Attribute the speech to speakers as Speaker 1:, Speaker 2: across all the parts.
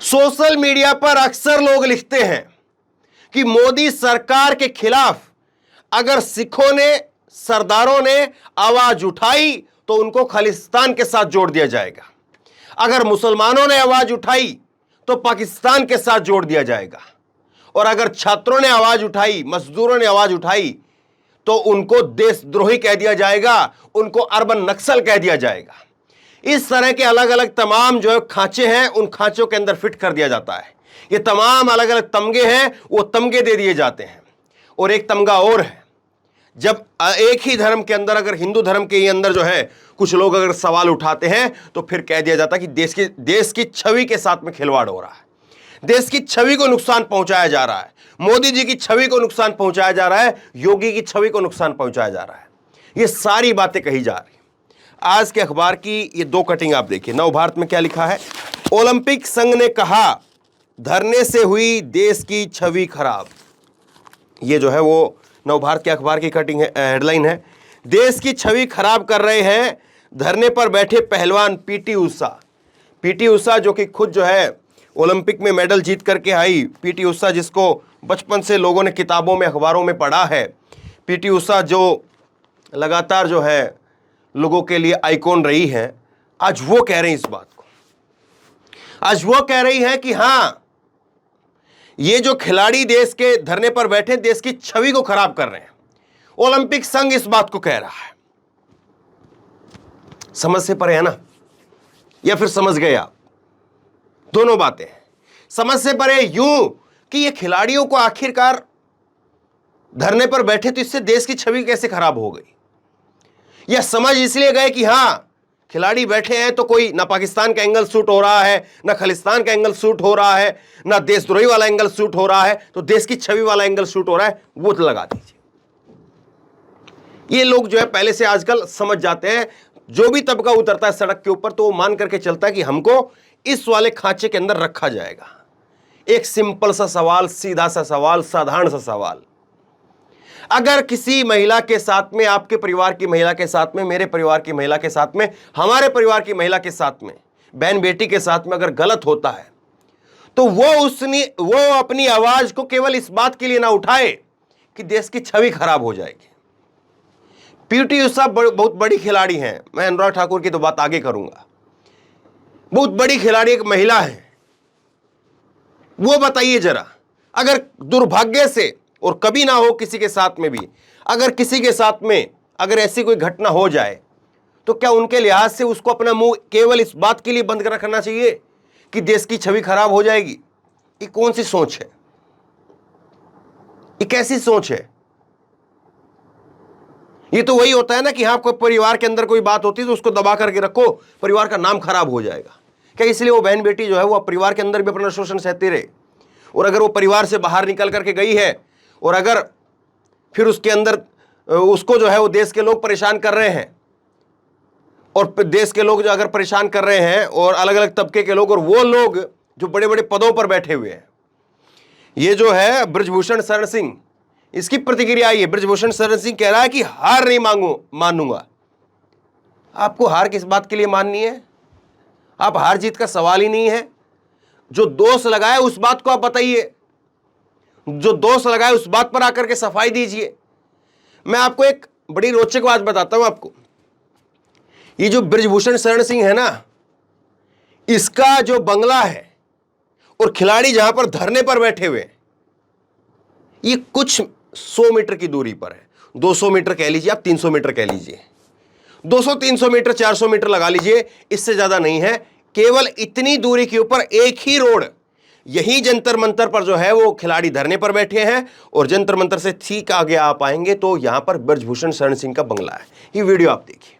Speaker 1: Social media पर अक्सर लोग लिखते हैं कि मोदी सरकार के खिलाफ अगर सिखों ने, सरदारों ने आवाज उठाई तो उनको खालिस्तान के साथ जोड़ दिया जाएगा, अगर मुसलमानों ने आवाज उठाई तो पाकिस्तान के साथ जोड़ दिया जाएगा, और अगर छात्रों ने आवाज उठाई, मजदूरों ने आवाज उठाई तो उनको देशद्रोही कह दिया जाएगा, उनको अर्बन नक्सल कह दिया जाएगा। इस तरह के अलग अलग तमाम जो खांचे हैं, उन खांचों के अंदर फिट कर दिया जाता है। ये तमाम अलग अलग तमगे हैं, वो तमगे दे दिए जाते हैं। और एक तमगा और है, जब एक ही धर्म के अंदर, अगर हिंदू धर्म के अंदर जो है कुछ लोग अगर सवाल उठाते हैं तो फिर कह दिया जाता है कि देश की छवि के साथ में खिलवाड़ हो रहा है, देश की छवि को नुकसान पहुंचाया जा रहा है, मोदी जी की छवि को नुकसान पहुंचाया जा रहा है, योगी की छवि को नुकसान पहुंचाया जा रहा है। ये सारी बातें कही जा रही। आज के अखबार की ये दो कटिंग आप देखिए। नवभारत में क्या लिखा है? ओलंपिक संघ ने कहा धरने से हुई देश की छवि खराब। ये जो है वो नवभारत के अखबार की कटिंग है, हेडलाइन है, देश की छवि खराब कर रहे हैं धरने पर बैठे पहलवान पीटी उषा। पीटी उषा जो कि खुद जो है ओलंपिक में मेडल जीत करके आई, पीटी उषा जिसको बचपन से लोगों ने किताबों में, अखबारों में पढ़ा है, पीटी उषा जो लगातार जो है लोगों के लिए आइकॉन रही है, आज वो कह रही हैं इस बात को। आज वो कह रही है कि हां, ये जो खिलाड़ी देश के धरने पर बैठे देश की छवि को खराब कर रहे हैं, ओलंपिक संघ इस बात को कह रहा है। समझ से परे है ना, या फिर समझ गए आप? दोनों बातें हैं। समझ से परे यूं कि ये खिलाड़ियों को आखिरकार धरने पर बैठे तो इससे देश की छवि कैसे खराब हो गई, या समझ इसलिए गए कि हां खिलाड़ी बैठे हैं तो कोई ना पाकिस्तान का एंगल शूट हो रहा है, ना खालिस्तान का एंगल शूट हो रहा है, ना देशद्रोही वाला एंगल शूट हो रहा है, तो देश की छवि वाला एंगल शूट हो रहा है, वो तो लगा दीजिए। ये लोग जो है पहले से आजकल समझ जाते हैं, जो भी तबका उतरता है सड़क के ऊपर तो वो मान करके चलता है कि हमको इस वाले खांचे के अंदर रखा जाएगा। एक सिंपल सा सवाल, सीधा सा सवाल, साधारण सा सवाल, अगर किसी महिला के साथ में, आपके परिवार की महिला के साथ में, मेरे परिवार की महिला के साथ में, हमारे परिवार की महिला के साथ में, बहन बेटी के साथ में अगर गलत होता है तो वो अपनी आवाज को केवल इस बात के लिए ना उठाए कि देश की छवि खराब हो जाएगी। पीटी उषा बहुत बड़ी खिलाड़ी हैं, मैं अनुराग ठाकुर की तो बात आगे करूंगा, बहुत बड़ी खिलाड़ी एक महिला है। वो बताइए जरा, अगर दुर्भाग्य से, और कभी ना हो किसी के साथ में भी, अगर किसी के साथ में अगर ऐसी कोई घटना हो जाए तो क्या उनके लिहाज से उसको अपना मुंह केवल इस बात के लिए बंद कर रखना चाहिए कि देश की छवि खराब हो जाएगी? ये कौन सी सोच है? ये कैसी सोच है? ये तो वही होता है ना कि हाँ, कोई परिवार के अंदर कोई बात होती है तो उसको दबा करके रखो, परिवार का नाम खराब हो जाएगा। क्या इसलिए वो बहन बेटी जो है वो परिवार के अंदर भी अपना शोषण सहती रहे? और अगर वो परिवार से बाहर निकल करके गई है और अगर फिर उसके अंदर उसको जो है वो देश के लोग परेशान कर रहे हैं, और देश के लोग जो अगर परेशान कर रहे हैं, और अलग अलग तबके के लोग, और वो लोग जो बड़े बड़े पदों पर बैठे हुए हैं, ये जो है ब्रजभूषण शरण सिंह, इसकी प्रतिक्रिया आई है। ब्रजभूषण शरण सिंह कह रहा है कि हार नहीं मानूंगा। आपको हार किस बात के लिए माननी है? आप हार जीत का सवाल ही नहीं है। जो दोष लगाए उस बात को आप बताइए, जो दोष लगाए उस बात पर आकर के सफाई दीजिए। मैं आपको एक बड़ी रोचक बात बताता हूं आपको। ये जो ब्रजभूषण शरण सिंह है ना, इसका जो बंगला है और खिलाड़ी जहां पर धरने पर बैठे हुए, ये कुछ 100 मीटर की दूरी पर है। 200 मीटर कह लीजिए, आप 300 मीटर कह लीजिए, 200-300 मीटर, 400 मीटर लगा लीजिए, इससे ज्यादा नहीं है। केवल इतनी दूरी के ऊपर एक ही रोड, यही जंतर मंतर पर जो है वो खिलाड़ी धरने पर बैठे हैं, और जंतर मंतर से ठीक आगे आप आएंगे तो यहां पर ब्रजभूषण शरण सिंह का बंगला है। ये वीडियो आप देखिए,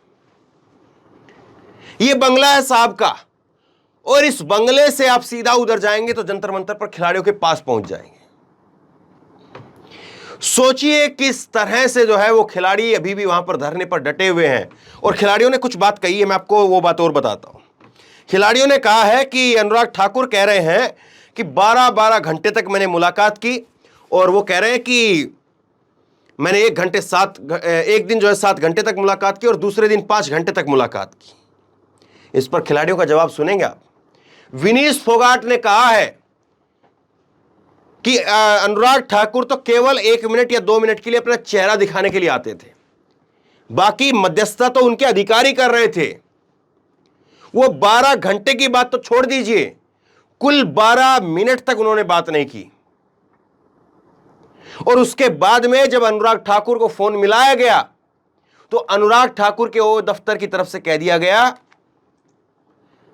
Speaker 1: ये बंगला है साहब का, और इस बंगले से आप सीधा उधर जाएंगे तो जंतर मंतर पर खिलाड़ियों के पास पहुंच जाएंगे। सोचिए किस तरह से जो है वो खिलाड़ी अभी भी वहां पर धरने पर डटे हुए हैं। और खिलाड़ियों ने कुछ बात कही है, मैं आपको वो बात और बताता हूं। खिलाड़ियों ने कहा है कि अनुराग ठाकुर कह रहे हैं कि 12-12 घंटे तक मैंने मुलाकात की, और वो कह रहे हैं कि मैंने एक दिन जो है 7 घंटे तक मुलाकात की और दूसरे दिन 5 घंटे तक मुलाकात की। इस पर खिलाड़ियों का जवाब सुनेंगे आप। विनीश फोगाट ने कहा है कि अनुराग ठाकुर तो केवल 1 मिनट या 2 मिनट के लिए अपना चेहरा दिखाने के लिए आते थे, बाकी मध्यस्थता तो उनके अधिकारी कर रहे थे। वो 12 घंटे की बात तो छोड़ दीजिए, कुल 12 मिनट तक उन्होंने बात नहीं की। और उसके बाद में जब अनुराग ठाकुर को फोन मिलाया गया तो अनुराग ठाकुर के वो दफ्तर की तरफ से कह दिया गया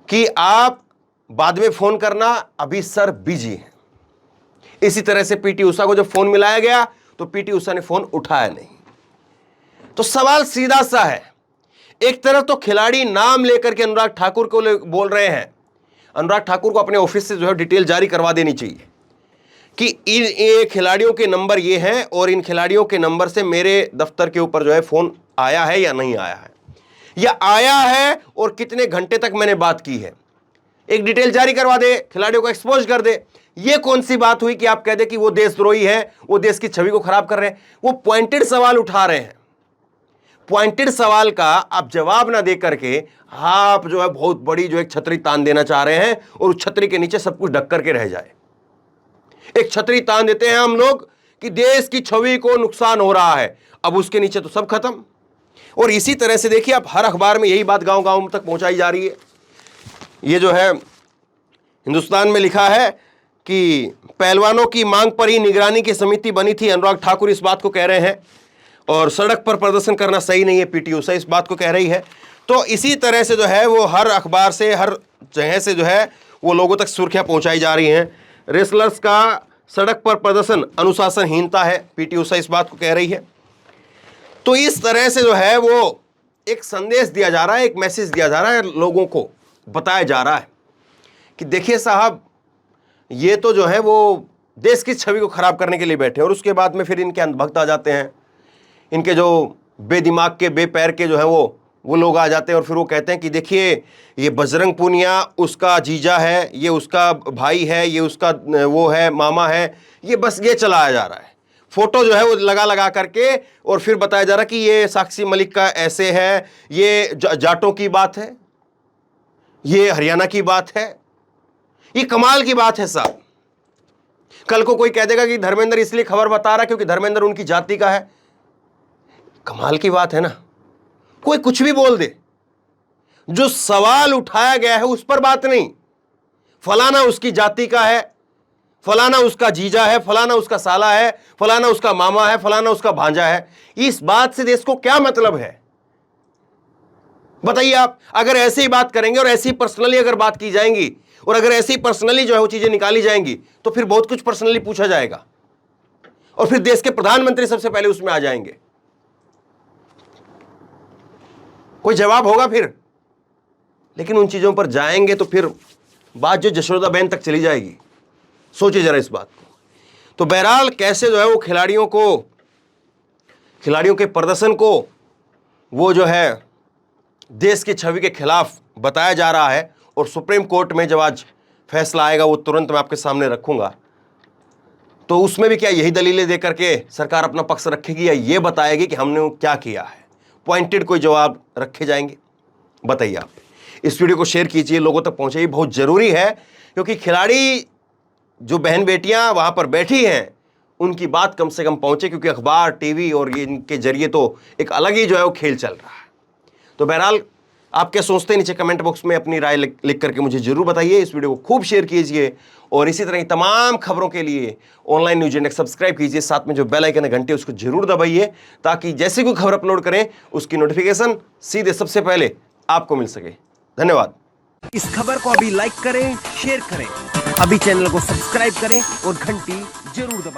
Speaker 1: कि आप बाद में फोन करना, अभी सर बिजी है। इसी तरह से पीटी उषा को जब फोन मिलाया गया तो पीटी उषा ने फोन उठाया नहीं। तो सवाल सीधा सा है, एक तरफ तो खिलाड़ी नाम लेकर के अनुराग ठाकुर को बोल रहे हैं, अनुराग ठाकुर को अपने ऑफिस से जो है डिटेल जारी करवा देनी चाहिए कि इन खिलाड़ियों के नंबर ये हैं और इन खिलाड़ियों के नंबर से मेरे दफ्तर के ऊपर जो है फोन आया है या नहीं आया है, या आया है और कितने घंटे तक मैंने बात की है। एक डिटेल जारी करवा दे, खिलाड़ियों को एक्सपोज कर दे। ये कौन सी बात हुई कि आप कह दे कि वो देशद्रोही है, वो देश की छवि को खराब कर रहे हैं। वो पॉइंटेड सवाल उठा रहे हैं, पॉइंटेड सवाल का आप जवाब ना दे करके आप जो है बहुत बड़ी जो एक छतरी तान देना चाह रहे हैं और उस छतरी के नीचे सब कुछ ढक करके रह जाए। एक छतरी तान देते हैं हम लोग कि देश की छवि को नुकसान हो रहा है, अब उसके नीचे तो सब खत्म। और इसी तरह से देखिए, आप हर अखबार में यही बात गांव गांव तक पहुंचाई जा रही है। ये जो है हिंदुस्तान में लिखा है कि पहलवानों की मांग पर ही निगरानी की समिति बनी थी, अनुराग ठाकुर इस बात को कह रहे हैं। और सड़क पर प्रदर्शन करना सही नहीं है, पीटी उषा इस बात को कह रही है। तो इसी तरह से जो है वो हर अखबार से, हर जगह से जो है वो लोगों तक सुर्खियां पहुंचाई जा रही हैं। रेसलर्स का सड़क पर प्रदर्शन अनुशासनहीनता है, पीटी उषा इस बात को कह रही है। तो इस तरह से जो है वो एक संदेश दिया जा रहा है, एक मैसेज दिया जा रहा है, लोगों को बताया जा रहा है कि देखिए साहब, ये तो जो है वो देश की छवि को खराब करने के लिए बैठे। और उसके बाद में फिर इनके अंधभक्त आ जाते हैं, इनके जो बेदिमाग के बेपैर के जो है वो लोग आ जाते हैं और फिर वो कहते हैं कि देखिए ये बजरंग पूनिया उसका जीजा है, ये उसका भाई है, ये उसका वो है मामा है। ये बस ये चलाया जा रहा है, फोटो जो है वो लगा करके, और फिर बताया जा रहा है कि ये साक्षी मलिक का ऐसे है, ये जाटों की बात है, ये हरियाणा की बात है। ये कमाल की बात है साहब। कल को कोई कह देगा कि धर्मेंद्र इसलिए खबर बता रहा क्योंकि धर्मेंद्र उनकी जाति का है। कमाल की बात है ना, कोई कुछ भी बोल दे, जो सवाल उठाया गया है उस पर बात नहीं। फलाना उसकी जाति का है, फलाना उसका जीजा है, फलाना उसका साला है, फलाना उसका मामा है, फलाना उसका भांजा है। इस बात से देश को क्या मतलब है बताइए आप। अगर ऐसे ही बात करेंगे और ऐसी पर्सनली अगर बात की जाएंगी और अगर ऐसी पर्सनली जो है वो चीजें निकाली जाएंगी तो फिर बहुत कुछ पर्सनली पूछा जाएगा और फिर देश के प्रधानमंत्री सबसे पहले उसमें आ जाएंगे। कोई जवाब होगा फिर, लेकिन उन चीजों पर जाएंगे तो फिर बात जो जशोदाबेन तक चली जाएगी। सोचिए जरा इस बात को। तो बहरहाल कैसे जो है वो खिलाड़ियों के प्रदर्शन को वो जो है देश की छवि के खिलाफ बताया जा रहा है और सुप्रीम कोर्ट में जब आज फैसला आएगा वो तुरंत मैं आपके सामने रखूंगा। तो उसमें भी क्या यही दलीलें देकर के सरकार अपना पक्ष रखेगी या ये बताएगी कि हमने क्या किया है? पॉइंटेड कोई जवाब रखे जाएंगे? बताइए आप। इस वीडियो को शेयर कीजिए, लोगों तक पहुंचाइए, बहुत जरूरी है क्योंकि खिलाड़ी जो बहन बेटियां वहां पर बैठी हैं उनकी बात कम से कम पहुंचे, क्योंकि अखबार, टीवी और इनके जरिए तो एक अलग ही जो है वो खेल चल रहा है। तो बहरहाल आप क्या सोचते हैं नीचे कमेंट बॉक्स में अपनी राय लिख करके मुझे जरूर बताइए। इस वीडियो को खूब शेयर कीजिए और इसी तरह की तमाम खबरों के लिए ऑनलाइन न्यूज इंडेक्स सब्सक्राइब कीजिए। साथ में जो बेल आइकन है घंटे उसको जरूर दबाइए ताकि जैसे कोई खबर अपलोड करें उसकी नोटिफिकेशन सीधे सबसे पहले आपको मिल सके। धन्यवाद।
Speaker 2: इस खबर को अभी लाइक करें, शेयर करें, अभी चैनल को सब्सक्राइब करें और घंटी जरूर दबाएं।